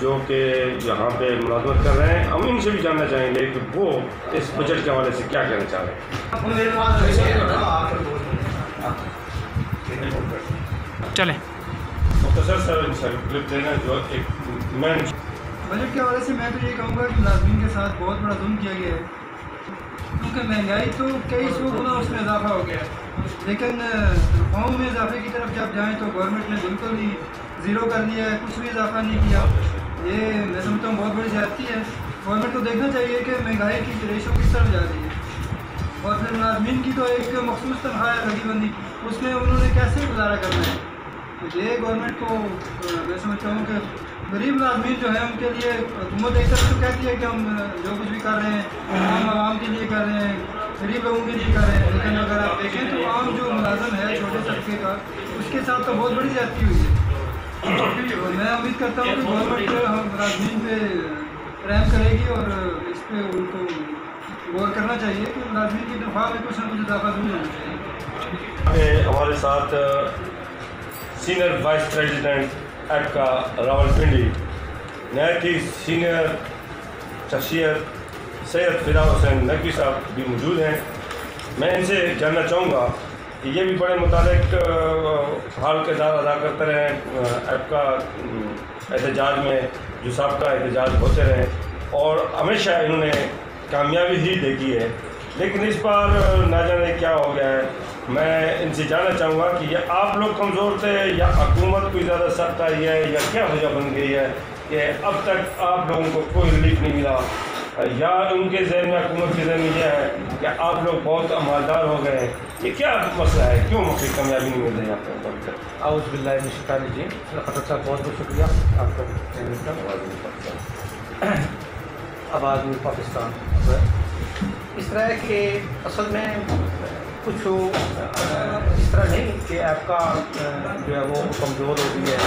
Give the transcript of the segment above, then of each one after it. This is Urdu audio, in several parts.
جو کہ یہاں پہ ملازمت کر رہے ہیں، ہم ان سے بھی جاننا چاہیں گے کہ وہ اس بجٹ کے حوالے سے کیا کہنا چاہ رہے ہیں۔ چلیں مختصر سر کلپ دینا جو ایک بجٹ کے حوالے سے میں تو یہ کہوں گا کہ ملازمین کے ساتھ بہت بڑا ظلم کیا گیا ہے، کیونکہ مہنگائی تو کئی سو گنا اس میں اضافہ ہو گیا ہے، لیکن تنخواہوں میں اضافے کی طرف جب جائیں تو گورنمنٹ نے بالکل ہی زیرو کر دیا ہے، کچھ بھی اضافہ نہیں کیا۔ یہ میں سمجھتا ہوں بہت بڑی زیادتی ہے۔ گورنمنٹ کو دیکھنا چاہیے کہ مہنگائی کی ریشو کس طرف جا رہی ہے، اور پھر ملازمین کی تو ایک مخصوص تنخواہ ہے لگی بندی، اس میں انہوں نے کیسے گزارا کرنا ہے۔ یہ گورنمنٹ کو میں سمجھتا ہوں کہ غریب ملازمین جو ہیں ان کے لیے حکومت ایک طرف تو کہتی ہے کہ ہم جو کچھ بھی کر رہے ہیں عام عوام کے لیے کر رہے ہیں، غریب لوگوں کے لیے کر رہے ہیں، لیکن اگر آپ دیکھیں تو عام جو ملازم ہے چھوٹے طبقے کا، اس کے ساتھ تو بہت بڑی زیادتی ہوئی ہے۔ میں امید کرتا ہوں کہ گورنمنٹ ملازمین پہ رحم کرے گی اور اس پہ ان کو غور کرنا چاہیے کہ ملازمین کی تنخواہ میں کچھ نہ کچھ اضافہ ضرور ہونا چاہیے۔ ہمارے ساتھ سینئر وائس پریزیڈنٹ ایپکا راولپنڈی، نہایت ہی سینئر شخصیت سید فدا حسین نقوی صاحب بھی موجود ہیں۔ میں ان سے جاننا چاہوں گا کہ یہ بھی بڑے متعلق حال کردار ادا کرتے رہے ہیں ایپکا احتجاج میں، جو سابقہ احتجاج ہوتے رہے، اور ہمیشہ انہوں نے کامیابی ہی دیکھی ہے، لیکن اس بار نہ جانے کیا ہو گیا ہے۔ میں ان سے جاننا چاہوں گا کہ یہ آپ لوگ کمزور تھے یا حکومت کوئی زیادہ سخت آئی ہے یا کیا وجہ بن گئی ہے کہ اب تک آپ لوگوں کو کوئی ریلیف نہیں ملا، یا ان کے ذہن میں حکومت کے ذہن میں یہ ہے کہ آپ لوگ بہت عمالدار ہو گئے ہیں، یہ کیا مسئلہ ہے، کیوں مختلف کامیابی نہیں مل رہی آپ کو؟ اعوذ باللہ من الشیطان الرجیم۔ خطر صاحب بہت بہت شکریہ آپ کا چینل کا آواز میں پاکستان۔ اس طرح ہے کہ اصل میں کچھ اس طرح نہیں کہ ایپ کا جو ہے وہ کمزور ہو گئی ہے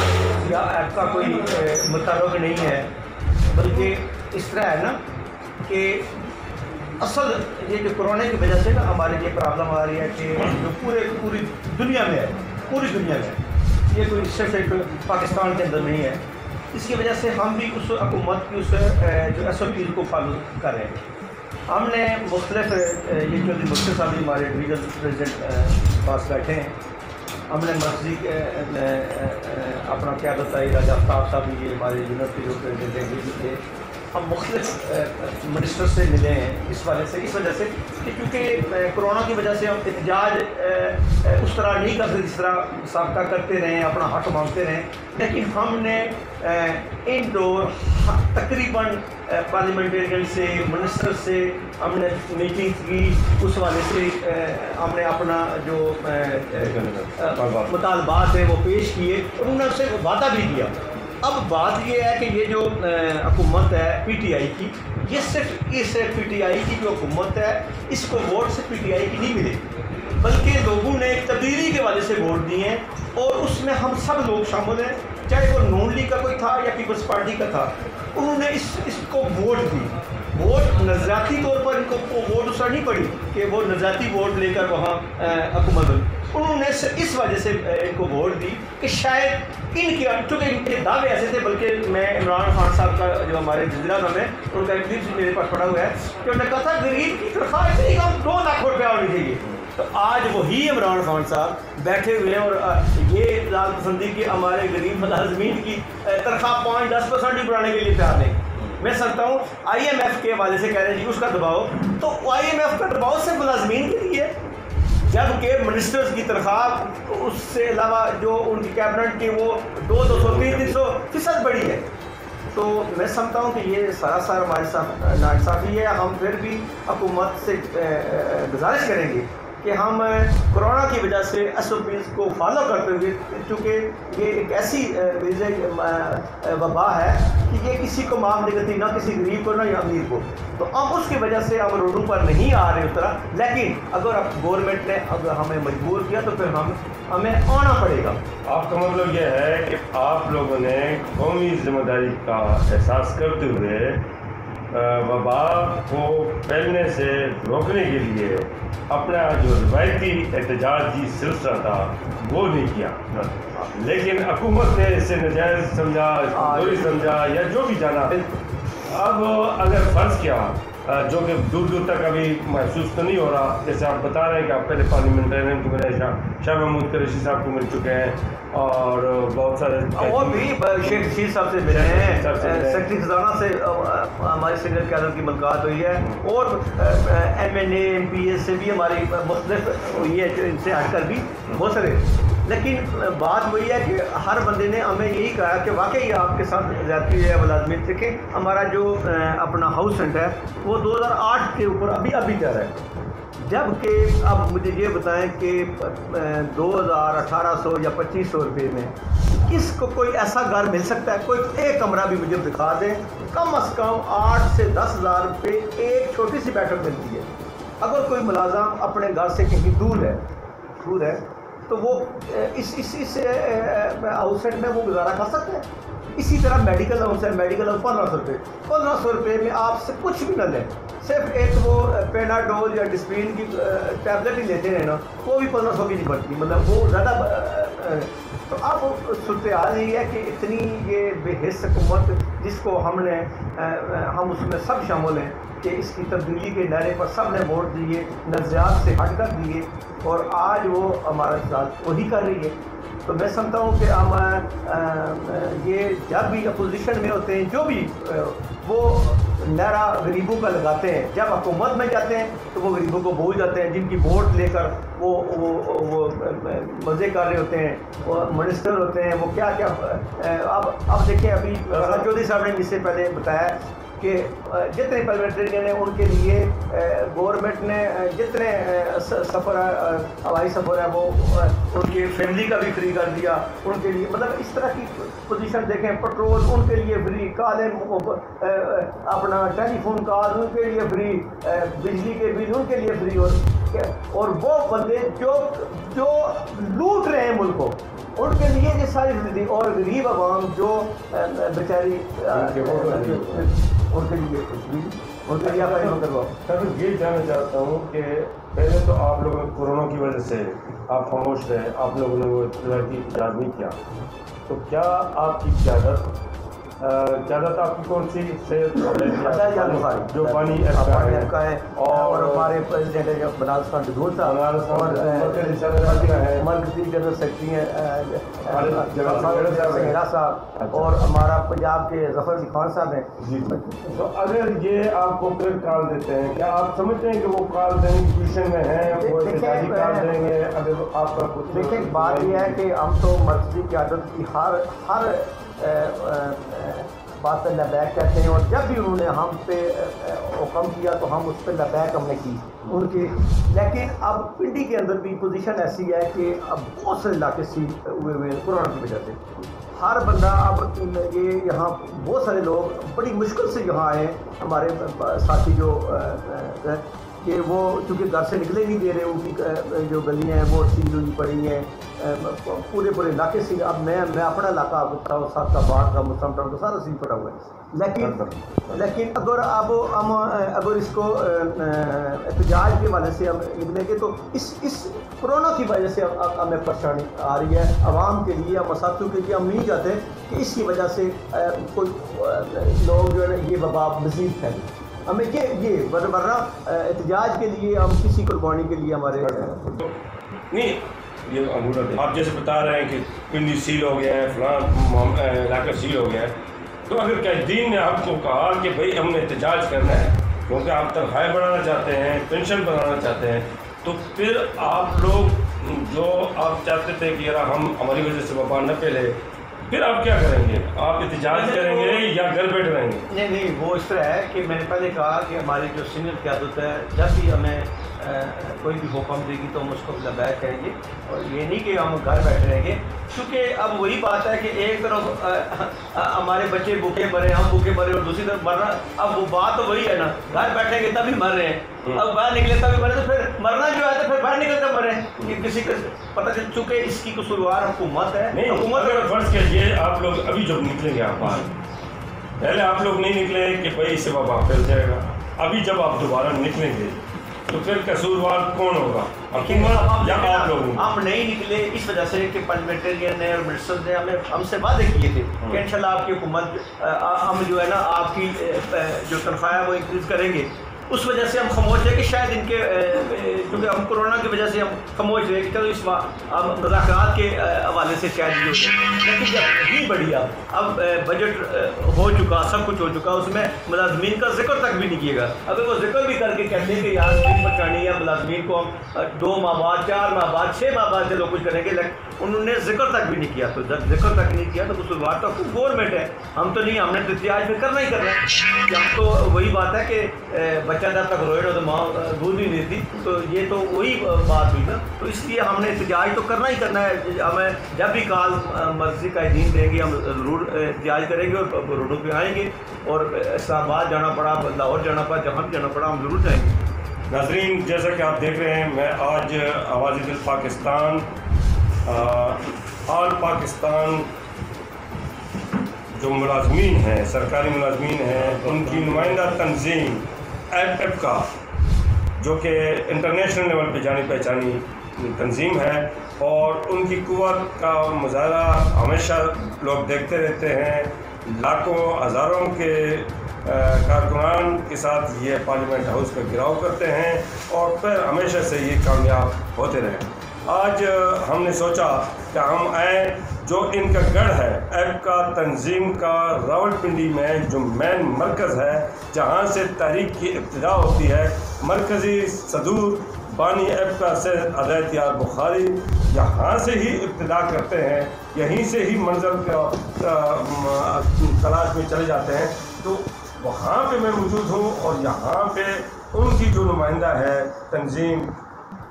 یا ایپ کا کوئی متعلق نہیں ہے، بلکہ اس طرح ہے نا کہ اصل یہ جو کورونا کی وجہ سے نا ہماری یہ پرابلم آ رہی ہے کہ جو پوری دنیا میں ہے، پوری دنیا میں ہے، یہ کوئی صرف ایک پاکستان کے اندر نہیں ہے۔ اس کی وجہ سے ہم بھی اس حکومت کی اس جو ایس او پیز کو فالو کر رہے ہیں۔ ہم نے مختلف یہ چودھری مشکل صاحب ہمارے ڈویژن پریزیڈنٹ پاس بیٹھے ہیں، ہم نے مرکزی اپنا کیا بتائی راجہ آفتاب صاحب بھی یہ ہمارے یونٹ کے جو پریزیڈنٹ بھی تھے، ہم مختلف منسٹر سے ملے ہیں اس وجہ سے کہ کیونکہ کرونا کی وجہ سے ہم احتجاج اس طرح نہیں کرتے جس طرح سابقہ کرتے رہے ہیں، اپنا حق مانگتے رہے، لیکن ہم نے انڈور تقریباً پارلیمنٹرین سے منسٹر سے ہم نے میٹنگ کی، اس حوالے سے ہم نے اپنا جو مطالبات ہیں وہ پیش کیے اور انہوں نے اسے وعدہ بھی کیا۔ اب بات یہ ہے کہ یہ جو حکومت ہے پی ٹی آئی کی، یہ صرف اس پی ٹی آئی کی جو حکومت ہے اس کو ووٹ سے پی ٹی آئی کی نہیں ملے، بلکہ لوگوں نے ایک تبدیلی کے حوالے سے ووٹ دیے ہیں اور اس میں ہم سب لوگ شامل ہیں، چاہے وہ نون لیگ کا کوئی تھا یا پیپلز پارٹی کا تھا، انہوں نے اس کو ووٹ دی۔ ووٹ نظریاتی طور پر ان کو ووٹ اس طرح نہیں پڑی کہ وہ نظریاتی ووٹ لے کر وہاں حکومت بنی، انہوں نے اس وجہ سے ان کو ووٹ دی کہ شاید ان کے چونکہ ان کے دعوے ایسے تھے، بلکہ میں عمران خان صاحب کا جو ہمارے وزیر اعظم ہے ان کا ایک دن میرے پاس پڑا ہوا ہے کہ انہوں نے کہا تھا غریب کی تنخواہ اتنی کم 2 لاکھ روپیہ ہونی چاہیے، تو آج وہی عمران خان صاحب بیٹھے ہوئے ہیں اور یہ لال پسندی کے ہمارے غریب ملازمین کی تنخواہ 5-10% بھی بڑھانے کے لیے تیار نہیں۔ میں سمجھتا ہوں آئی ایم ایف کے حوالے سے کہہ رہے ہیں جی اس کا دباؤ، تو آئی ایم ایف کا دباؤ صرف ملازمین کے لیے، جبکہ منسٹرز کی تنخواہ اس سے علاوہ جو ان کی کیبنٹ کی وہ 200-300% بڑی ہے۔ تو میں سمجھتا ہوں کہ یہ سراسر ہمارے ساتھ ناانصافی ہے۔ ہم پھر بھی حکومت سے گزارش کریں گے کہ ہم کورونا کی وجہ سے ایس او پیز کو فالو کرتے ہوئے، چونکہ یہ ایک ایسی وبا ہے کہ یہ کسی کو معاف نہیں کرتی، نہ کسی غریب کو نہ امیر کو، تو اب اس کی وجہ سے ہم روڈوں پر نہیں آ رہے اس طرح. لیکن اگر اب گورنمنٹ نے اگر ہمیں مجبور کیا تو پھر ہمیں آنا پڑے گا. آپ کا مطلب یہ ہے کہ آپ لوگوں نے قومی ذمہ داری کا احساس کرتے ہوئے وبا کو پھیلنے سے روکنے کے لیے اپنا جو روایتی احتجاجی سلسلہ تھا وہ نہیں کیا، لیکن حکومت نے اسے ناجائز سمجھا، دوری سمجھا یا جو بھی جانا. اب اگر فرض کیا جو کہ دور دور تک ابھی محسوس تو نہیں ہو رہا، جیسے آپ بتا رہے ہیں کہ آپ پہلے پارلیمنٹرین کو ملے، شاہ محمود قریشی صاحب کو مل چکے ہیں اور بہت سارے اور بھی شیخ رشید صاحب سے ملے ہیں، سیکرٹری خزانہ سے ہماری سینئر قیادت کی ملاقات ہوئی ہے، اور M N A M P S سے بھی ہماری مختلف ہوئی ہے، ان سے ہٹ کر بھی بہت سارے. لیکن بات وہی ہے کہ ہر بندے نے ہمیں یہی کہا کہ واقعی آپ کے ساتھ زیادتی ہے ملازمت. دیکھیں ہمارا جو اپنا ہاؤس رینٹ ہے وہ 2008 کے اوپر ابھی چل رہا ہے، جبکہ اب مجھے یہ بتائیں کہ 2800 یا 2500 روپے میں کس کو کوئی ایسا گھر مل سکتا ہے؟ کوئی ایک کمرہ بھی مجھے دکھا دیں، کم از کم 8 سے 10 ہزار روپے ایک چھوٹی سی بیٹھک ملتی ہے. اگر کوئی ملازم اپنے گھر سے کہیں دور ہے تو وہ اس ہاؤس رینٹ میں وہ گزارا کر سکتے ہیں. اسی طرح میڈیکل ہاؤس ہے، میڈیکل ہاؤس 1500 روپے میں آپ سے کچھ بھی نہ لیں، صرف ایک وہ پیناڈول یا ڈسپرین کی ٹیبلٹ ہی لیتے ہیں نا، وہ بھی 1500 کی نہیں پڑتی، مطلب وہ زیادہ. تو اب صورتحال یہ ہے کہ اتنی یہ بے حس حکومت جس کو ہم اس میں سب شامل ہیں کہ اس کی تبدیلی کے نعرے پر سب نے ووٹ دیے، نظریات سے ہٹ کر دیے، اور آج وہ ہمارے ساتھ وہی کر رہی ہے. تو میں سمجھتا ہوں کہ ہم یہ جب بھی اپوزیشن میں ہوتے ہیں جو بھی وہ نعرہ غریبوں کا لگاتے ہیں، جب حکومت میں جاتے ہیں تو وہ غریبوں کو بھول جاتے ہیں، جن کی ووٹ لے کر وہ مزے کر رہے ہوتے ہیں، وہ منسٹر ہوتے ہیں، وہ کیا اب دیکھیں ابھی چودھری صاحب نے اس سے پہلے بتایا کہ جتنے پارلیمنٹرین ہیں ان کے لیے گورنمنٹ نے جتنے سفر ہے ہوائی سفر ہے وہ ان کی فیملی کا بھی فری کر دیا ان کے لیے. مطلب اس طرح کی پوزیشن دیکھیں، پیٹرول ان کے لیے فری، کالیں اپنا ٹیلی فون کال ان کے لیے فری، بجلی کے بل ان کے لیے فری، اور وہ بندے جو لوٹ رہے ہیں ملک کو ان کے لیے یہ ساری فیسلٹی، اور غریب عوام جو بیچاری ان کے لیے سر یہ جاننا چاہتا ہوں کہ پہلے تو آپ لوگوں کورونا کی وجہ سے آپ خاموش رہے، آپ لوگوں نے وہ روایتی احتجاج نہیں کیا، تو کیا آپ کی قیادت آپ کی کون سی جو پانی کا ہے، اور ہمارے پریزیڈنٹ بناس خان ڈگور صاحب اور مرکزی جنرل سیکرٹری ہیں سنگھیرا صاحب، اور ہمارا پنجاب کے ظفر علی خان صاحب ہیں. جی، تو اگر یہ آپ کو پھر کال دیتے ہیں، کیا آپ سمجھتے ہیں کہ وہ کال دینے کی پوزیشن میں ہیں، وہ احتجاجی کال دیں گے؟ اگر آپ کا کچھ دیکھیں بات یہ ہے کہ ہم تو مرکزی قیادت کی ہر بات پہ لبیک کہتے ہیں، اور جب بھی انہوں نے ہم پہ حکم کیا تو ہم اس پہ لبیک ہم نے کی ان کی. لیکن اب پنڈی کے اندر بھی پوزیشن ایسی ہے کہ اب بہت سے علاقے سیل ہوئے کورونا کی وجہ سے. ہر بندہ اب یہ یہاں بہت سارے لوگ بڑی مشکل سے یہاں آئے ہیں، ہمارے ساتھی جو کہ وہ چونکہ گھر سے نکلے نہیں دے رہے، ان کی جو گلیاں ہیں وہ سیل ہوئی پڑی ہیں، پورے علاقے سے. اب میں اپنا علاقہ ساتھ کا باڑ کا مسلم ٹاؤن کا سارا سیل پڑا ہوا ہے. لیکن اگر اس کو احتجاج کے حوالے سے ہم نکلیں گے تو اس کورونا کی وجہ سے ہمیں پریشانی آ رہی ہے عوام کے لیے، مساکیوں کے لیے. ہم نہیں چاہتے کہ اس کی وجہ سے کوئی لوگ جو ہے یہ وبا مزید پھیلے. ہمیں یہ ورنہ احتجاج کے لیے ہم کسی قربانی کے لیے ہمارے نہیں. یہ آپ جیسے بتا رہے ہیں کہ پنڈی سیل ہو گیا ہے، فلاں علاقہ سیل ہو گیا ہے، تو اگر قیدین نے آپ کو کہا کہ بھائی ہم نے احتجاج کرنا ہے کیونکہ آپ تنخواہیں بڑھانا چاہتے ہیں، پینشن بڑھانا چاہتے ہیں، تو پھر آپ لوگ جو آپ چاہتے تھے کہ یار ہماری وجہ سے وبا نہ پھیلے، پھر آپ کیا کریں گے؟ آپ احتجاج کریں گے یا گھر بیٹھ رہیں گے؟ نہیں، وہ اس طرح ہے کہ میں نے پہلے کہا کہ ہماری جو سینئر قیادت ہے جب بھی ہمیں کوئی بھی حکم دے گی تو ہم اس کو لبیک کہیں گے، اور یہ نہیں کہ ہم گھر بیٹھے رہیں گے، کیونکہ اب وہی بات ہے کہ ایک طرف ہمارے بچے بھوکے مرے، ہم بھوکے مرے، اور دوسری طرف مرنا، اب وہ بات تو وہی ہے نا، گھر بیٹھیں گے تبھی مر رہے ہیں، اب باہر نکلے تبھی مرے، تو پھر مرنا جو ہے تو پھر باہر نکل کر مرے کہ کسی کا پتہ چل، چونکہ اس کی قصوروار حکومت ہے۔ نہیں، حکومت اگر فرض کیجیے آپ لوگ ابھی جب نکلیں گے آپ باہر، پہلے آپ لوگ نہیں نکلے کہ بھائی اس سے وبا پھیل جائے گا، ابھی جب آپ دوبارہ نکلیں گے تو پھر قصوروار کون ہوگا، حکومت یا آپ لوگ؟ ہم نہیں نکلے اس وجہ سے کہ پارلیمنٹرین نے اور منسٹر نے ہم سے وعدے کیے تھے کہ انشاءاللہ آپ کی حکومت، ہم جو ہے نا آپ کی جو تنخواہ ہے وہ انکریز کریں گے۔ اس وجہ سے ہم خاموش ہیں کہ شاید ان کے کیونکہ ہم کرونا کی وجہ سے ہم خاموش رہے کہ چلو اس مذاکرات کے حوالے سے شاید یہ ہو جائے، لیکن جب نہیں بڑھی اب بجٹ ہو چکا، سب کچھ ہو چکا، اس میں ملازمین کا ذکر تک بھی نہیں کیے گا۔ اگر وہ ذکر بھی کر کے کہتے ہیں کہ یار فیس بچانی ہے ملازمین کو، ہم 2 ماہ بعد، 4 ماہ بعد، 6 ماہ بعد چلو کچھ کریں گے، لیکن انہوں نے ذکر تک بھی نہیں کیا، تو جب ذکر تک نہیں کیا تو قصوروار تو گورنمنٹ ہے، ہم تو نہیں، ہم نے احتجاج میں کرنا ہی کرنا ہے۔ ہم تو وہی بات ہے کہ بچہ جب تک روئے تو ماں دودھ نہیں دیتی، تو یہ تو وہی بات ہوئی نا، تو اس لیے ہم نے احتجاج تو کرنا ہی کرنا ہے۔ ہمیں جب بھی کال مرضی کا دین دیں گے ہم ضرور احتجاج کریں گے اور روڈوں پہ آئیں گے، اور اسلام آباد جانا پڑا، لاہور جانا پڑا، جہاں بھی جانا پڑا ہم ضرور جائیں گے۔ ناظرین، جیسا کہ آپ دیکھ رہے ہیں، میں آج آواز دل پاکستان، آل پاکستان جو ملازمین ہیں، سرکاری ملازمین ہیں، ان کی نمائندہ تنظیم ایف کا، جو کہ انٹرنیشنل لیول پہ جانی پہچانی تنظیم ہے، اور ان کی قوت کا مظاہرہ ہمیشہ لوگ دیکھتے رہتے ہیں، لاکھوں ہزاروں کے کارکنان کے ساتھ یہ پارلیمنٹ ہاؤس کا گھیراؤ کرتے ہیں، اور پھر ہمیشہ سے یہ کامیاب ہوتے رہے۔ آج ہم نے سوچا کہ ہم آئیں، جو ان کا گڑھ ہے ایپ کا تنظیم کا، راولپنڈی میں جو مین مرکز ہے جہاں سے تحریک کی ابتدا ہوتی ہے، مرکزی صدور بانی ایپ کا سید عدیت یار بخاری یہاں سے ہی ابتدا کرتے ہیں، یہیں سے ہی منظر کا تلاش میں چلے جاتے ہیں، تو وہاں پہ میں موجود ہوں، اور یہاں پہ ان کی جو نمائندہ ہے تنظیم،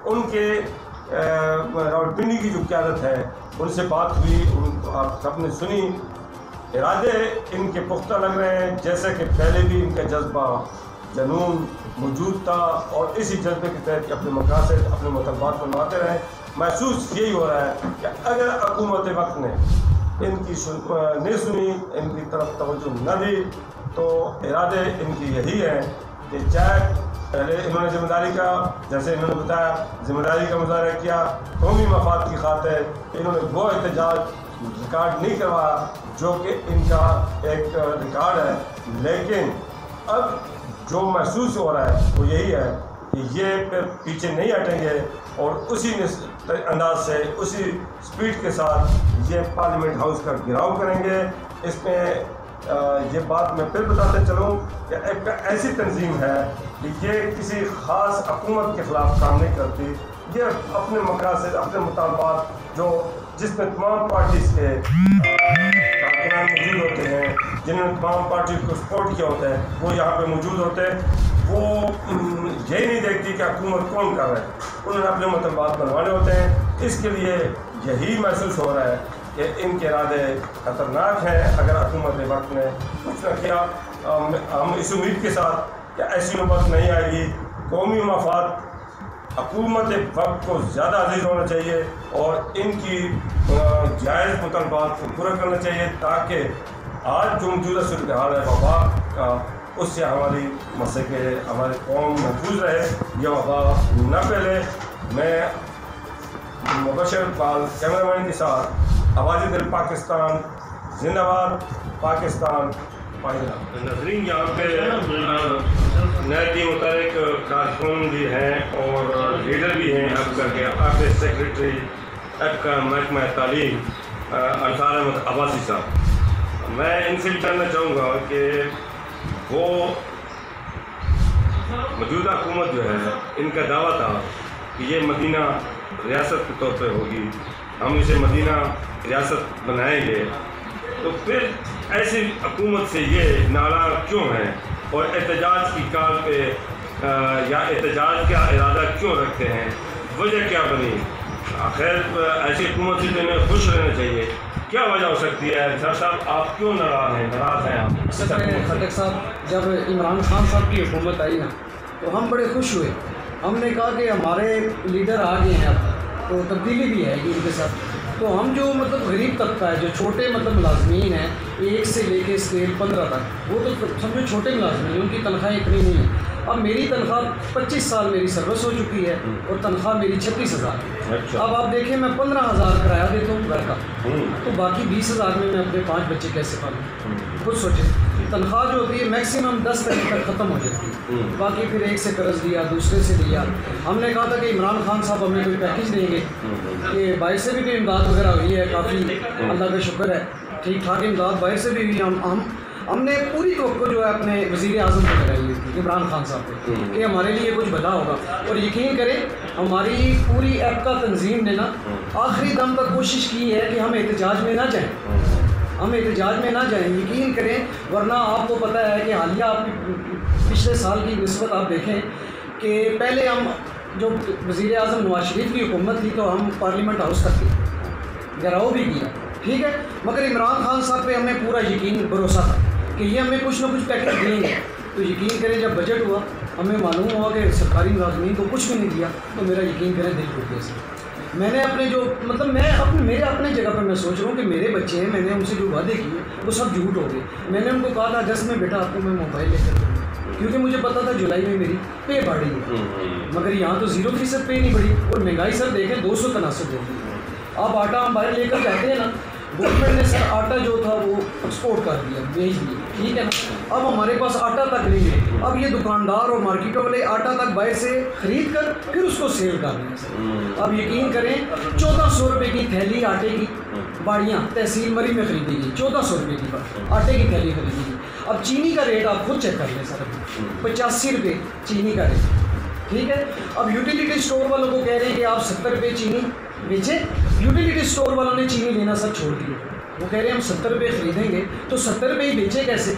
ان کے راولپنڈی کی جو قیادت ہے ان سے بات ہوئی، آپ سب نے سنی، ارادے ان کے پختہ لگ رہے ہیں، جیسے کہ پہلے بھی ان کا جذبہ جنون موجود تھا، اور اسی جذبے کے تحت اپنے مقاصد، اپنے مطالبات منواتے رہے۔ محسوس یہی ہو رہا ہے کہ اگر حکومت وقت نے ان کی نہیں سنی، ان کی طرف توجہ نہ دی، تو ارادے ان کی یہی ہیں کہ چاہے پہلے انہوں نے ذمہ داری کا، جیسے انہوں نے بتایا، ذمہ داری کا مظاہرہ کیا قومی مفاد کی خاطر، انہوں نے وہ احتجاج ریکارڈ نہیں کروایا جو کہ ان کا ایک ریکارڈ ہے، لیکن اب جو محسوس ہو رہا ہے وہ یہی ہے کہ یہ پھر پیچھے نہیں ہٹیں گے، اور اسی انداز سے، اسی سپیڈ کے ساتھ یہ پارلیمنٹ ہاؤس کا گھیراؤ کریں گے۔ اس میں یہ بات میں پھر بتاتے چلوں کہ ایک ایسی تنظیم ہے کہ یہ کسی خاص حکومت کے خلاف کام نہیں کرتی، یہ اپنے مقاصد، اپنے مطالبات، جس میں تمام پارٹیز کے کارکنان موجود ہوتے ہیں، جنہوں نے تمام پارٹی کو سپورٹ کیا ہوتا ہے، وہ یہاں پہ موجود ہوتے ہیں، وہ یہی نہیں دیکھتی کہ حکومت کون کر رہا ہے، انہوں نے اپنے مطالبات بنوانے ہوتے ہیں۔ اس کے لیے یہی محسوس ہو رہا ہے کہ ان کے ارادے خطرناک ہیں اگر حکومت وقت نے کچھ نہ کیا۔ ہم اس امید کے ساتھ کہ ایسی نوبت نہیں آئے گی، قومی مفاد حکومت وقت کو زیادہ عزیز ہونا چاہیے، اور ان کی جائز مطالبات کو پورا کرنا چاہیے، تاکہ آج جو موجودہ صورتحال ہے وبا کا، اس سے ہماری مسئلے، ہماری قوم محفوظ رہے، یہ وبا نہ پھیلے۔ میں مبشر اقبال کیمرہ مین کے ساتھ آواز دل پاکستان، زندہ باد پاکستان۔ ناظرین، یہاں پہ نئے متعلق کارکن بھی ہیں اور لیڈر بھی ہیں، اب کر کے آپ سیکرٹری ایپ کا محکمہ تعلیم انصار احمد عباسی صاحب، میں ان سے بھی جاننا چاہوں گا کہ وہ موجودہ حکومت جو ہے، ان کا دعویٰ تھا کہ یہ مدینہ ریاست کے طور پہ ہوگی، ہم اسے مدینہ ریاست بنائیں گے، تو پھر ایسی حکومت سے یہ ناراض کیوں ہیں، اور احتجاج کی کال پہ یا احتجاج کا ارادہ کیوں رکھتے ہیں؟ وجہ کیا بنی؟ خیر ایسی حکومت سے انہیں خوش رہنا چاہیے، کیا وجہ ہو سکتی ہے؟ سر صاحب آپ کیوں ناراض ہیں آپ؟ خٹک صاحب جب عمران خان صاحب کی حکومت آئی نا تو ہم بڑے خوش ہوئے. ہم نے کہا کہ ہمارے لیڈر آ گئے ہیں اب تو تبدیلی بھی ہے ان کے ساتھ. تو ہم جو مطلب غریب طبقہ ہے، جو چھوٹے مطلب ملازمین ہیں 1 سے لے کے اسکیل 15 تک، وہ تو سمجھو چھوٹے ملازمین ہیں، ان کی تنخواہیں اتنی نہیں ہیں. اب میری تنخواہ 25 سال میری سروس ہو چکی ہے اور تنخواہ میری 36,000 ہے. اب آپ دیکھیں میں 15,000 کرایہ دیتا ہوں گھر کا، تو باقی 20,000 میں اپنے 5 بچے کیسے پالوں؟ خود سوچیں. تنخواہ جو ہوتی ہے میکسیمم 10 تاریخ تک ختم ہو جاتی ہے، باقی پھر ایک سے قرض لیا، دوسرے سے لیا. ہم نے کہا تھا کہ عمران خان صاحب ہمیں کوئی پیکیج دیں گے کہ باہر سے بھی کوئی امداد وغیرہ ہوئی ہے، کافی اللہ کا شکر ہے ٹھیک ٹھاک امداد باہر سے بھی ہوئی. ہم نے پوری توقع جو ہے اپنے وزیر اعظم کو لگائی ہوئی تھی عمران خان صاحب پہ کہ ہمارے لیے کچھ بھلا ہوگا. اور یقین کریں ہماری پوری ایپ کا تنظیم نے نا آخری دم تک کوشش کی ہے کہ ہم احتجاج میں نہ جائیں، ہم احتجاج میں نہ جائیں. یقین کریں ورنہ آپ کو پتہ ہے کہ حالیہ آپ پچھلے سال کی نسبت آپ دیکھیں کہ پہلے ہم جو وزیر اعظم نواز شریف کی حکومت تھی تو ہم پارلیمنٹ ہاؤس تک گئے، گھراؤ بھی کیا، ٹھیک ہے. مگر عمران خان صاحب پہ ہمیں پورا یقین بھروسہ تھا کہ یہ ہمیں کچھ نہ کچھ پیکیج دیں گے. تو یقین کریں جب بجٹ ہوا ہمیں معلوم ہوا کہ سرکاری ملازمین کو کچھ بھی نہیں دیا تو میرا یقین کریں دل ٹوٹ گیا. میں نے اپنے جو مطلب میرے اپنے جگہ پہ میں سوچ رہا ہوں کہ میرے بچے ہیں، میں نے ان سے جو وعدے کیے وہ سب جھوٹ ہو گئے. میں نے ان کو کہا تھا اگست میں بیٹا آپ کو میں موبائل لے کر دوں گا، کیونکہ مجھے پتا تھا جولائی میں میری پے بڑھ رہی ہے. مگر یہاں تو 0% پے نہیں بڑھی اور مہنگائی سر دیکھیں 263 ہو گئی. آپ آٹا ہم باہر لے کر جاتے ہیں نا، گورنمنٹ نے سر آٹا جو تھا وہ ایکسپورٹ کر دیا، بھیج دیا، ٹھیک ہے نا. اب ہمارے پاس آٹا تک نہیں ہے. اب یہ دکاندار اور مارکیٹوں والے آٹا تک باہر سے خرید کر پھر اس کو سیل کر رہے ہیں سر. اب یقین کریں 1400 روپے کی تھیلی آٹے کی باڑیاں تحصیل مری میں خریدی گئی، 1400 روپے کی آٹے کی تھیلی خریدی گئی. اب چینی کا ریٹ آپ خود چیک کر لیں سر، 85 روپے چینی کا ریٹ، ٹھیک ہے. اب یوٹیلیٹی اسٹور والوں کو کہہ رہے ہیں کہ آپ 70 روپے چینی بیچیں. یوٹیلیٹی اسٹور والوں نے چینی لینا سب چھوڑ دیا، وہ کہہ رہے ہیں ہم 70 روپے خریدیں گے تو 70 روپے ہی بیچیں کیسے.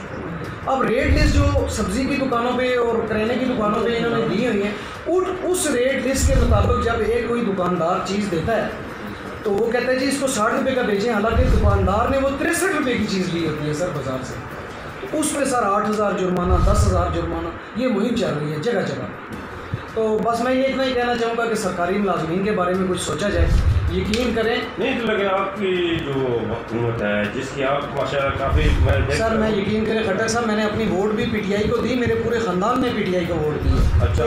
اب ریٹ لسٹ جو سبزی کی دکانوں پہ اور کریانے کی دکانوں پہ انہوں نے دی ہوئی ہیں، اس ریٹ لسٹ کے مطابق جب ایک کوئی دکاندار چیز دیتا ہے تو وہ کہتا ہے جی اس کو 60 روپے کا بیچیں، حالانکہ دکاندار نے وہ 63 روپے کی چیز لی ہوتی ہے سر بازار سے. اس پہ سر 8,000 جرمانہ، 10,000 جرمانہ، یہ مہم چل رہی ہے جگہ جگہ. تو بس میں یہ اتنا ہی کہنا چاہوں گا کہ سرکاری ملازمین کے بارے میں کچھ سوچا جائے. یقین کریں نہیں تو لیکن آپ کی جو حکومت ہے جس کی آپ ماشاءاللہ کافی سر میں یقین کریں خٹک صاحب میں نے اپنی ووٹ بھی پی ٹی آئی کو دی، میرے پورے خاندان نے پی ٹی آئی کو ووٹ دی. اچھا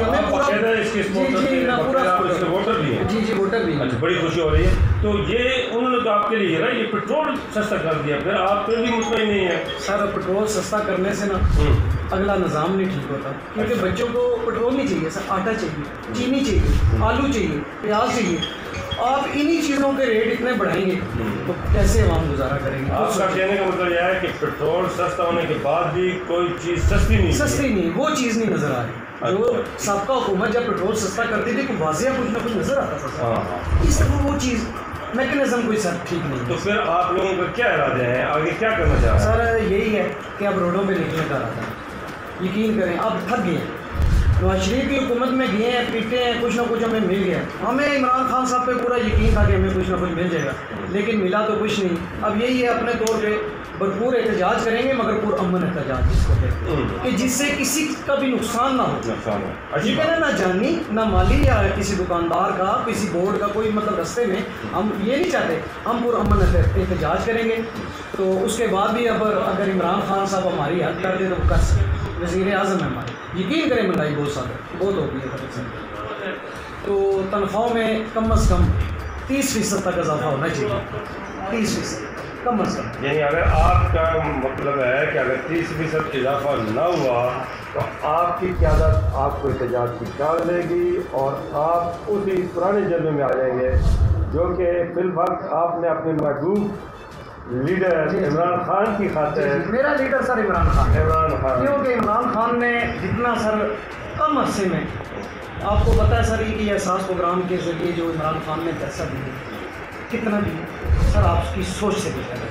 ووٹر بھی ہیں؟ جی جی ووٹر بھی. اچھا بڑی خوشی ہو رہی ہے. تو یہ انہوں نے تو آپ کے لیے نا یہ پیٹرول سستا کر دیا، پھر آپ پھر بھی مطمئن نہیں ہیں؟ سر پیٹرول سستا کرنے سے نا اگلا نظام نہیں ٹھیک ہوتا، کیونکہ بچوں کو پیٹرول نہیں چاہیے سر، آٹا چاہیے، چینی چاہیے، آلو چاہیے، پیاز چاہیے. آپ انہی چیزوں کے ریٹ اتنے بڑھائیں گے تو کیسے عوام گزارا کریں گے؟ آپ کا کہنے کا مطلب یہ ہے کہ پیٹرول سستا ہونے کے بعد بھی کوئی چیز سستی نہیں، وہ چیز نہیں نظر آ رہی. جو سابقہ حکومت جب پیٹرول سستا کرتی تھی تو واضح کچھ نہ کچھ نظر آتا تھا. اس طرح وہ چیز میکنزم کوئی سر ٹھیک نہیں. تو پھر آپ لوگوں کا کیا ارادے ہیں، آگے کیا کرنا چاہ رہے ہیں؟ سر یہی ہے کہ اب روڈوں پہ نکلنے کا ارادہ ہے. یقین کریں اب تھک گئے ہیں، نواز شریف کی حکومت میں گئے ہیں، پیٹے ہیں، کچھ نہ کچھ ہمیں مل گیا. ہمیں عمران خان صاحب پہ پورا یقین تھا کہ ہمیں کچھ نہ کچھ مل جائے گا، لیکن ملا تو کچھ نہیں. اب یہی ہے اپنے طور پہ بھرپور احتجاج کریں گے، مگر پرامن احتجاج جس کو کہتے ہیں کہ جس سے کسی کا بھی نقصان نہ ہو. ٹھیک ہے نا، نہ جانی نہ مالی یا کسی دکاندار کا، کسی بورڈ کا کوئی مطلب رستے میں ہم یہ نہیں چاہتے. ہم پرامن احتجاج کریں گے. تو اس کے بعد بھی اگر عمران خان صاحب ہماری حد کر دیں تو کر سکتے. وزیر اعظم ہے ہمارے، یقین کریں مہنگائی بہت ہوتی ہے. تو تنخواہوں میں کم از کم 30% تک اضافہ ہونا چاہیے، 30% کم از کم. یعنی اگر آپ کا مطلب ہے کہ اگر 30% اضافہ نہ ہوا تو آپ کی قیادت آپ کو احتجاج کی کار لے گی اور آپ اسی پرانے جذبے میں آ جائیں گے جو کہ فی الوقت آپ نے اپنے محبوب لیڈر عمران خان کی خاطر. میرا لیڈر سر عمران خان، کیونکہ عمران خان نے جتنا سر کم عرصے میں، آپ کو پتہ ہے سر یہ احساس پروگرام کے ذریعے جو عمران خان نے پیسہ دیا کتنا دیا سر، آپ کی سوچ سے بھی زیادہ.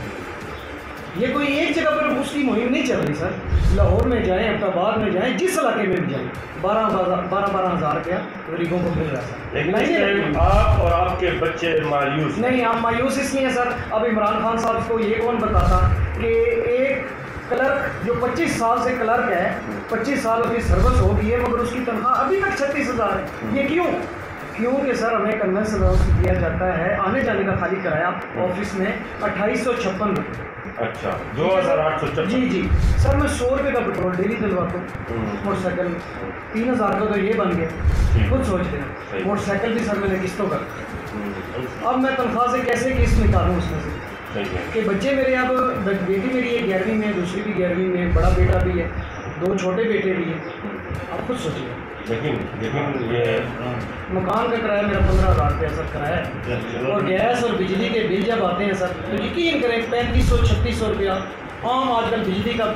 یہ کوئی ایک جگہ پر اس کی مہم نہیں چل رہی سر، لاہور میں جائیں، احمد آباد میں جائیں، جس علاقے میں بھی جائیں، 12,000 روپیہ غریبوں کو مل رہا ہے. لیکن اس ٹائم آپ اور آپ کے بچے مایوس نہیں، آپ مایوس اس لیے ہیں سر. اب عمران خان صاحب کو یہ کون بتاتا کہ ایک کلرک جو 25 سال سے کلرک ہے، 25 سال کی سروس ہو گئی ہے، مگر اس کی تنخواہ ابھی تک 36,000 ہے. یہ کیونکہ سر ہمیں کنوینس الاؤنس دیا جاتا ہے آنے جانے کا خالی کرایہ آفس میں 2856 روپے. اچھا 2856. جی سر میں 100 روپے کا پیٹرول ڈیلی دلواتا ہوں موٹر سائیکل میں. 3,000 کا تو یہ بن گیا. خود سوچ رہے ہیں موٹر سائیکل بھی سر میں نے قسطوں کا. اب میں تنخواہ سے کیسے قسط نکالوں اس میں سے کہ بچے میرے اب بیٹی میری ہے 11ویں میں، دوسری بھی 11ویں میں، بڑا بیٹا بھی ہے، 2 چھوٹے بیٹے بھی ہیں. آپ خود سوچیے. لیکن یہ مکان کا کرایہ میرا 15,000 روپیہ سر کرایہ ہے، اور گیس اور بجلی کے بل جب آتے ہیں سر تو یقین کریں 3500-3600 روپیہ عام آج کل بجلی کا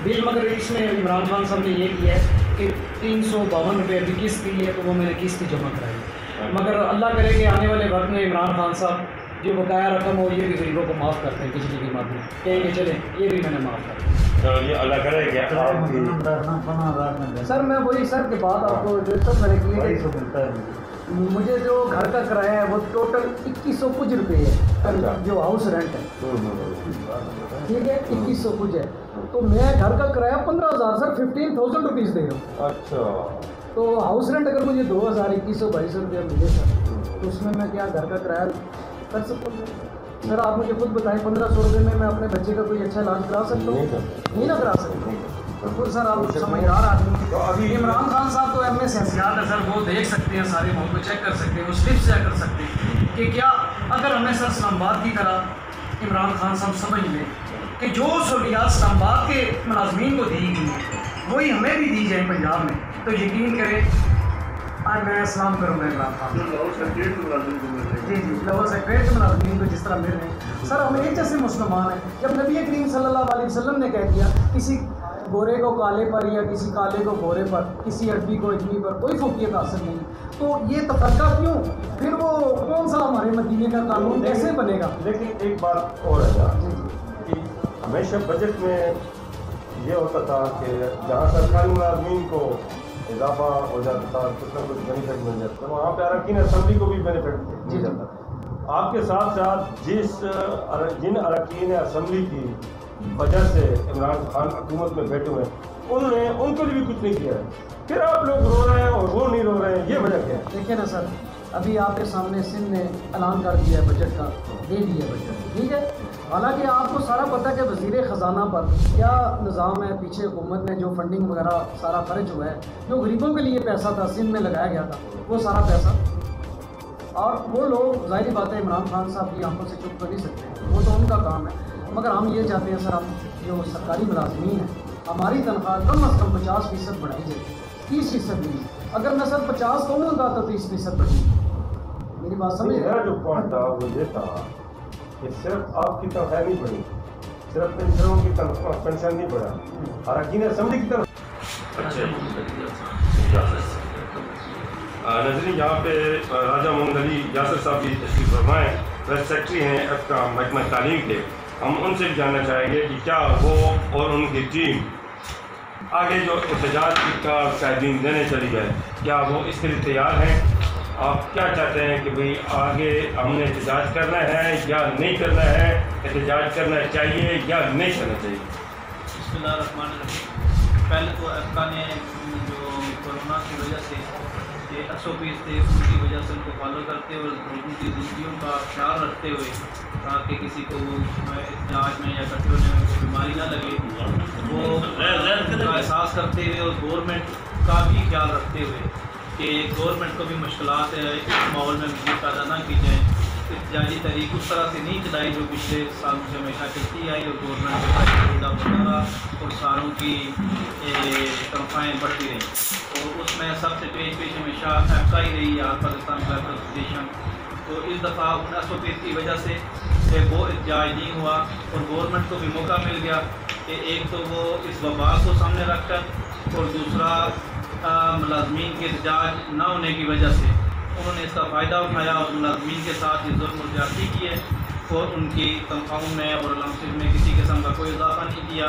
بل. مگر اس میں عمران خان صاحب نے یہ کیا ہے کہ 352 روپے ابھی قسط کی ہے، تو وہ میں نے قسط جمع کرائی. مگر اللہ کرے کہ آنے والے وقت میں عمران خان صاحب جو بقایا رقم ہو یہ بھی غریبوں کو معاف کرتے ہیں. بجلی کی مد میں کہیں گے چلیں یہ بھی میں نے معاف کر دیا. یہ اللہ کرے کہ آپ کی سر میں وہی سر کے بعد آپ کو جو سب میں نے کیے مجھے جو گھر کا کرایہ ہے وہ ٹوٹل 2100 کچھ روپے ہے جو ہاؤس رینٹ ہے. ٹھیک ہے 2100 کچھ ہے، تو میں گھر کا کرایہ 15,000 سر 15,000 روپیز دے رہا ہوں. اچھا تو ہاؤس رینٹ اگر مجھے 2,000 2100-2200 روپیہ ملے سر تو اس میں کیا گھر کا کرایہ کر سکتا ہوں. سر آپ مجھے خود بتائیں 1,500 روپے میں اپنے بچے کا کوئی اچھا علاج کرا سکتا ہوں؟ نہیں نہ کرا سکتا. بالکل سر آپ سمجھدار آدمی. تو ابھی عمران خان صاحب تو ایم ایس حیثیت ہے سر، وہ دیکھ سکتے ہیں سارے ملک کو چیک کر سکتے ہیں، وہ سلپ چیک کر سکتے ہیں کہ کیا اگر ہمیں سر اسلام آباد کی طرح عمران خان صاحب سمجھ لیں کہ جو سہولیات اسلام آباد کے ملازمین کو دی گئی ہیں وہی ہمیں بھی دی جائیں پنجاب میں، تو یقین کریں آج میں سلام کروں گا عمران خان. جی لاہور سیکریٹ کے ملازمین کو جس طرح مل رہے ہیں سر. ہم ایک جیسے مسلمان ہیں. جب نبی کریم صلی اللہ علیہ وسلم نے کہہ دیا کسی گورے کو کالے پر یا کسی کالے کو گورے پر، کسی عربی کو اجمی پر کوئی فوقیت حاصل نہیں، تو یہ تفرقہ کیوں؟ پھر وہ کون سا ہمارے مدینے کا قانون کیسے بنے گا؟ لیکن ایک بات اور ہے کہ ہمیشہ بجٹ میں یہ ہوتا تھا کہ جہاں سرکاری ملازمین کو اضافہ ہو جاتا تھا، کچھ نہ کچھ بینیفٹ مل جاتا تھا، وہاں پہ اراکین اسمبلی کو بھی بینیفٹ مل جاتا تھا. آپ کے ساتھ ساتھ جن اراکین اسمبلی کی وجہ سے عمران خان حکومت میں بیٹھے ہوئے ہیں انہوں نے ان کے لیے بھی کچھ نہیں کیا ہے، پھر آپ لوگ رو رہے ہیں اور وہ نہیں رو رہے ہیں، یہ وجہ کیا ہے؟ دیکھیں نا سر، ابھی آپ کے سامنے سندھ نے اعلان کر دیا ہے بجٹ کا، دے دیا بجٹ، ٹھیک ہے. حالانکہ آپ کو سارا پتہ ہے کہ وزیر خزانہ پر کیا نظام ہے، پیچھے حکومت نے جو فنڈنگ وغیرہ سارا خرچ ہوا ہے، جو غریبوں کے لیے پیسہ تھا سندھ میں لگایا گیا تھا وہ سارا پیسہ، اور وہ لوگ ظاہری بات ہے عمران خان صاحب کی آنکھوں سے چھپ تو نہیں سکتے، وہ تو ان کا کام ہے. مگر ہم یہ چاہتے ہیں سر، ہم جو سرکاری ملازمین ہیں ہماری تنخواہ کم از کم 50% بڑھائی جائے، 30% نہیں. اگر میں سر 50 کہوں گا تو 30% بڑھی. میری بات سمجھ میرا جو پوائنٹ تھا وہ یہ تھا کہ صرف آپ کی تنخواہ نہیں بڑھی، صرف پینشنوں کی پینشن نہیں بڑھا، اراکین اسمبلی کی طرف. اچھا ناظرین، یہاں پہ راجہ محمد علی یاسر صاحب بھی تشریف فرمائے، پریس سیکرٹری ہیں ایف کا محکمہ تعلیم کے. ہم ان سے بھی جاننا چاہیں گے کہ کیا وہ اور ان کی ٹیم آگے جو احتجاج کا قائدین دینے چلی ہے کیا وہ اس کے لیے تیار ہیں؟ آپ کیا چاہتے ہیں کہ بھئی آگے ہم نے احتجاج کرنا ہے یا نہیں کرنا ہے، احتجاج کرنا چاہیے یا نہیں کرنا چاہیے؟ بسم اللہ الرحمن الرحیم. پہلے تو افقا نے جو کورونا کی وجہ سے یہ SOPs تھے ان کی وجہ سے ان کو فالو کرتے ہوئے لوگوں کی زندگیوں کا خیال رکھتے ہوئے تاکہ کسی کو احتجاج میں یا اکٹھے ہونے میں کوئی بیماری نہ لگے، وہ کا احساس کرتے ہوئے اور گورنمنٹ کا بھی خیال رکھتے ہوئے کہ گورنمنٹ کو بھی مشکلات اس ماحول میں مزید پیدا نہ کی جائیں. احتجاجی تحریک اس طرح سے نہیں چلائی جو پچھلے سالوں سے ہمیشہ چلتی آئی اور گورنمنٹ وغیرہ اور ساروں کی تنخواہیں بڑھتی رہیں، اور اس میں سب سے پیش ہمیشہ افقا ہی رہی ہے، پاکستان کلرک ایسوسیشن. تو اس دفعہ SOPs کی وجہ سے وہ احتجاج نہیں ہوا اور گورنمنٹ کو بھی موقع مل گیا کہ ایک تو وہ اس وبا کو سامنے رکھ کر اور دوسرا ملازمین کے احتجاج نہ ہونے کی وجہ سے انہوں نے اس کا فائدہ اٹھایا اور ملازمین کے ساتھ یہ ظلم و زیادتی کیے اور ان کی تنخواہوں میں اور الامسز میں کسی قسم کا کوئی اضافہ نہیں کیا.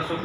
SOP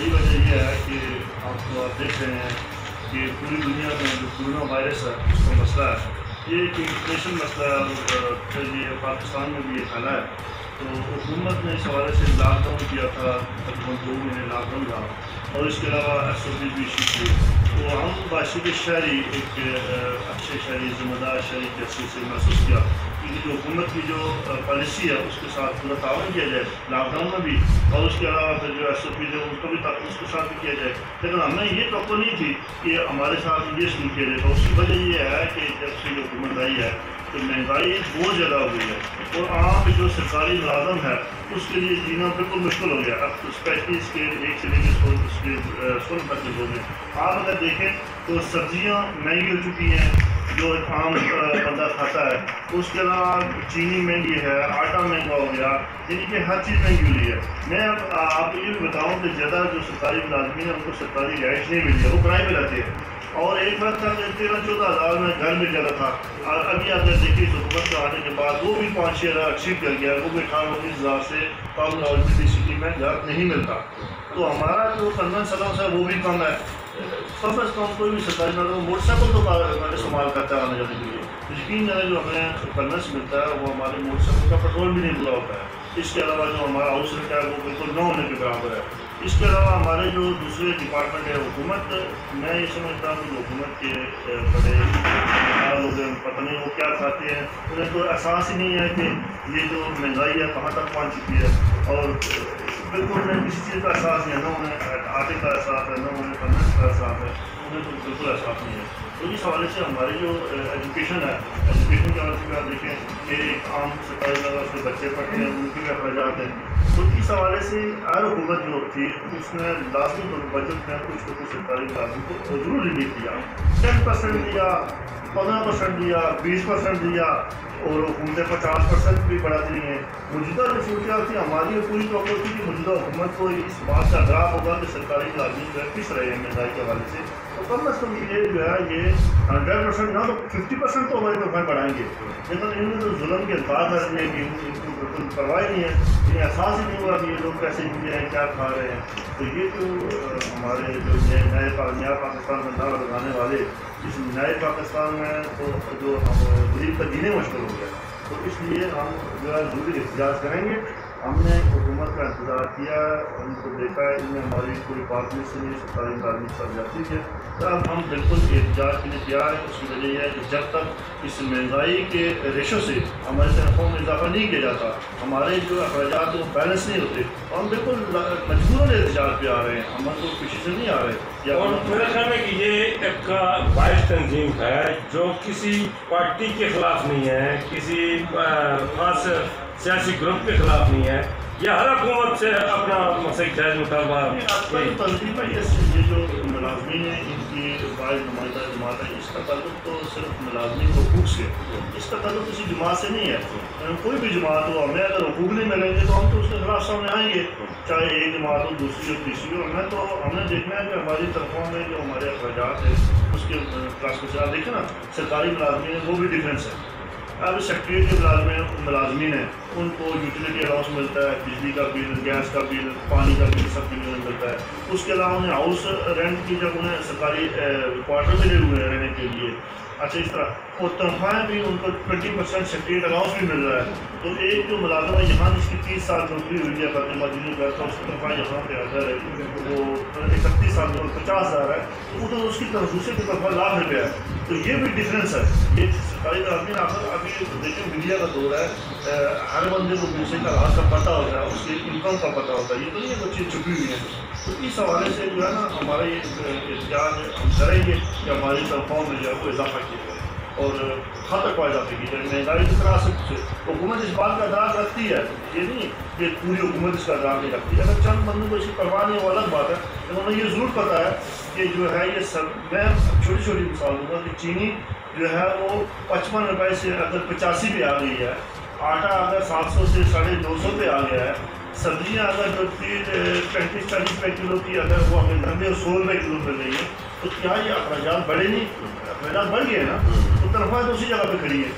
بڑی وجہ یہ ہے کہ آپ دیکھ رہے ہیں کہ پوری دنیا میں جو کورونا وائرس ہے اس کا مسئلہ ہے، یہ ایک انٹرنیشنل مسئلہ ہے اور پھر یہ پاکستان میں بھی یہ پھیلا ہے۔ تو حکومت نے اس حوالے سے لاک ڈاؤن کیا تھا، تقریباً 2 مہینے لاک ڈاؤن رہا، اور اس کے علاوہ SOP بھی ایشو کی۔ تو ہم باشد شہری ایک اچھے شہری، ذمہ دار شہری کے حیثیت سے محسوس کیا کہ جو حکومت کی جو پالیسی ہے اس کے ساتھ پورا تعاون کیا جائے لاک ڈاؤن میں بھی، اور اس کے علاوہ پھر جو SOP ہے اس کو بھی اس کے ساتھ بھی کیا جائے۔ لیکن ہمیں یہ توقع نہیں تھی کہ ہمارے ساتھ یہ سلوک کیا جائے گا۔ اس کی وجہ یہ ہے کہ جب سے جو حکومت آئی ہے تو مہنگائی بہت زیادہ ہو گئی ہے، اور عام جو سرکاری ملازم ہے اس کے لیے جینا بالکل مشکل ہو گیا۔ اب اسپیشلی اس کے 1 سے لے کے 100 تک کے لوگ ہیں۔ آپ اگر دیکھیں تو سبزیاں مہنگی ہو چکی ہیں جو ایک عام بندہ کھاتا ہے، اس کے علاوہ چینی مہنگی ہے، آٹا مہنگا ہو گیا، یعنی کہ ہر چیز مہنگی ہوئی ہے۔ میں اب آپ کو یہ بھی بتاؤں کہ زیادہ جو سرکاری ملازمین ہیں ان کو سرکاری رہائش نہیں ملی ہے، وہ کرائے پہ رہتے ہیں، اور ایک وقت تک 13-14 ہزار میں گھر مل جاتا تھا، اور ابھی اگر دیکھیے حکومت کے آنے کے بعد وہ بھی 5-6 ہزار ایکسیڈ کر گیا، وہ بھی 18-19 ہزار سے کم راولپنڈی سٹی میں گھر نہیں ملتا۔ تو ہمارا جو کنونس الاؤنس ہے وہ بھی کم ہے۔ کم از کم کوئی بھی سرکاری ملازم موٹر سائیکل تو استعمال کرتا ہے آنے جانے کے لیے، یقین جانے جو ہمیں کنونس ملتا ہے وہ ہمارے موٹر سائیکل کا پیٹرول بھی نہیں پورا ہوتا ہے۔ اس کے علاوہ جو ہمارا ہاؤس رینٹ ہے وہ بالکل نہ ہونے کے برابر ہے۔ اس کے علاوہ ہمارے جو دوسرے ڈپارٹمنٹ ہے حکومت، میں یہ سمجھتا ہوں کہ حکومت کے بڑے لوگ ہیں، پتہ نہیں وہ کیا کھاتے ہیں، انہیں تو احساس ہی نہیں ہے کہ یہ جو مہنگائی ہے کہاں تک پہنچ چکی ہے، اور بالکل انہیں کسی چیز کا احساس نہیں ہے، نہ انہیں آٹے کا احساس ہے، نہ انہیں کنونس کا احساس ہے، انہیں تو بالکل احساس نہیں ہے۔ تو اس حوالے سے ہماری جو ایجوکیشن ہے، ایجوکیشن کے حوالے سے آپ دیکھیں کہ ایک عام سرکاری لگا اس کے بچے پڑھتے ہیں، ان کے بھی اخراجات ہیں، تو اس حوالے سے ہر حکومت جو تھی اس نے لازمی بجٹ میں کچھ نہ کچھ سرکاری ملازم کو ضرور ریلیف دیا، 10% دیا، 15% دیا، 20% دیا، اور حکومتیں 50% بھی بڑھا دی ہیں۔ موجودہ جو صورتحال تھی ہماری پوری توقع تھی کہ موجودہ حکومت کو اس بات کا ادراک ہوگا کہ سرکاری ملازم جو ہے کس رہے ہیں مہنگائی کے حوالے سے، تو کم از کم یہ جو ہے یہ 100% نہ تو 50% تو ہماری طرف بڑھائیں گے، لیکن انہوں نے تو ظلم کے الفاظ کر دیے کہ ان کو بالکل پرواہ نہیں ہے، انہیں احساس ہی نہیں ہوا کہ یہ لوگ کیسے جیتے ہیں، کیا کھا رہے ہیں۔ تو یہ جو ہمارے جو نیا پاکستان میں نعرہ لگانے والے، اس نئے پاکستان میں تو جو غریب کا جینے مشکل ہو گیا، تو اس لیے ہم جو ہے ضروری احتجاج کریں گے۔ ہم نے حکومت کا انتظار کیا، ان کو دیکھا ہے، ان میں ہماری کوئی بات نہیں سنی، سرکاری ملازم سب جاتی ہے، تو اب ہم بالکل احتجاج کے لیے تیار ہیں۔ اس کی وجہ یہ ہے کہ جب تک اس مہنگائی کے ریشو سے ہماری تنخواہوں میں اضافہ نہیں کیا جاتا، ہمارے جو اخراجات وہ بیلنس نہیں ہوتے، ہم بالکل مجبوراً احتجاج پہ آ رہے ہیں، ہم تو خوشی سے نہیں آ رہے۔ اور میرا خیال ہے کہ یہ ایک وائس تنظیم ہے جو کسی پارٹی کے خلاف نہیں ہے، کسی خاص سیاسی گروپ کے خلاف نہیں ہے، یہ ہر حکومت سے اپنا مسئلہ جائز مطالبہ۔ آپ کا جو تنظیم ہے یہ جو ملازمین ہیں ان کی باعث نمائندہ جماعت ہے، اس کا تعلق تو صرف ملازمین حقوق سے، اس کا تعلق کسی جماعت سے نہیں ہے۔ کوئی بھی جماعت ہو، ہمیں اگر حقوق نہیں ملیں گے تو ہم تو اس کے خلاف سامنے آئیں گے، چاہے ایک جماعت ہو، دوسری ہو، تیسری ہو۔ ہم نے دیکھنا ہے کہ ہماری طرفوں میں جو ہمارے اخراجات ہیں اس کے کلاسیفیکیشن دیکھیں نا، سرکاری ملازمین ہیں وہ بھی ڈفرینس ہے۔ اب سیکٹریٹ کے ملازمین ہیں ان کو یوٹیلیٹی الاؤنس ملتا ہے، بجلی کا بل، گیس کا بل، پانی کا بل، سب بل ملتا ہے۔ اس کے علاوہ انہیں ہاؤس رینٹ کی جب انہیں سرکاری کوارٹر ملے ہوئے ہیں رہنے کے لیے، اچھا اس طرح، اور تنخواہیں بھی ان کو 20% سیکٹریٹ الاؤنس بھی مل رہا ہے۔ تو ایک جو ملازم ہے یہاں جس کی 30 سال نوکری ہوئی ہے خاتمہ دلی کا، تو اس کی تنخواہ یہاں پہ اگر ہے وہ 31 سال میں 50,000 ہے، تو ادھر اس کی دوسرے کی تنخواہ ₹1,00,000 ہے۔ تو یہ بھی ڈفرینس ہے۔ یہ سرکاری ملازمین ابھی دیکھیں میڈیا کا دور ہے، ہر بندے کو دوسرے کا حال کا پتہ ہوتا ہے، اس کی انکم کا پتہ ہوتا ہے، یہ تو نہیں ہے وہ چیز چھپی ہوئی ہے۔ تو اس حوالے سے جو ہے نا ہمارا یہ احتجاج ہم کریں گے کہ ہماری تنخواہوں میں جو ہے وہ اضافہ کیا جائے اور خط تک اضافہ کی جائے۔ مہنگائی کی طرح سے حکومت اس بات کا ادراک رکھتی ہے، یہ نہیں کہ پوری حکومت اس کا ادراک نہیں رکھتی، اگر چند بندوں کو اس کی پرواہ نہیں وہ الگ بات ہے، لیکن انہیں یہ ضرور پتہ ہے کہ جو ہے یہ سب، میں چھوٹی چھوٹی مثال دوں گا کہ چینی جو ہے وہ 55 روپئے سے اگر 85 پہ آ گئی ہے، آٹا اگر 700 سے 950 پہ آ گیا ہے، سبزیاں اگر جو 35-40 روپئے کلو کی اگر وہ ہمیں 90 اور 100 روپئے کلو مل رہی ہے، تو کیا یہ اخراجات بڑھے نہیں؟ اخراجات بڑھ گئے نا، تو تنخواہ تو اسی جگہ پہ کھڑی ہے۔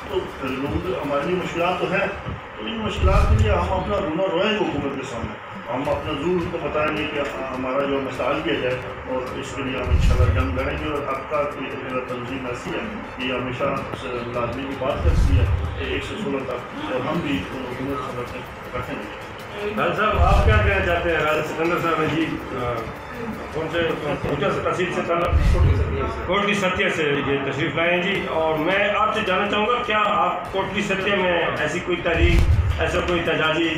تو لوگ ہمارے لیے مشکلات تو ہیں، تو ان مشکلات کے لیے ہم اپنا رونا روئیں گے حکومت کے سامنے۔ ہم اپنا ضرور ان کو بتائیں گے کہ ہمارا جو مثالیت ہے اور اس کے لیے ہم انشاءاللہ جنگ لڑیں گے. اور حق کا تنظیم ایسی ہے کہ یہ ہمیشہ لازمی کی بات کرتی ہے 116 تک, اور ہم بھی حکومت رکھیں گے. غازی صاحب آپ کیا کہنا چاہتے ہیں؟ غازی سکندر صاحب ہیں جی, کون سے تحصیل سے کوٹلی ستیہ سے یہ تشریف لائے ہیں جی, اور میں آپ سے جاننا چاہوں گا کیا آپ کوٹلی ستیہ میں ایسی کوئی تحریک, ایسا کوئی تجاجی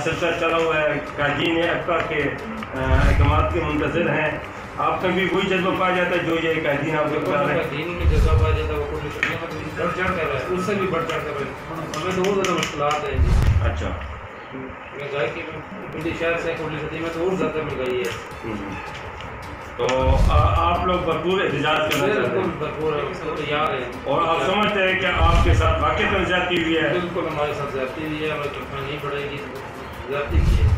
سلسلہ چلا ہوا ہے, قائدین افقا کے احکامات کے منتظر ہیں, آپ میں بھی وہی جذبہ پایا جاتا ہے جو یہ قائدین آپ کو بتا رہے ہیں؟ دین میں جذبہ پایا جاتا ہے وہ کوٹلی ستیہ میں بڑھ چڑھ کر رہا ہے, اس سے بھی بڑھ چڑھ کر رہا ہے. ہمیں تو اور زیادہ مشکلات ہیں جی. اچھا, مہنگائی کی پنڈی شہر سے کوٹلی ستیہ میں تو اور زیادہ مہنگائی ہے. تو آپ لوگ بھرپور احتجاج کرنا چاہتے ہیں؟ بھرپور تیار ہیں. اور آپ سمجھتے ہیں کہ آپ کے ساتھ واقعی زیادتی ہوئی ہے؟ بالکل ہمارے ساتھ زیادتی ہوئی ہے, ہمیں چکنا نہیں پڑے گی, زیادتی کی ہے.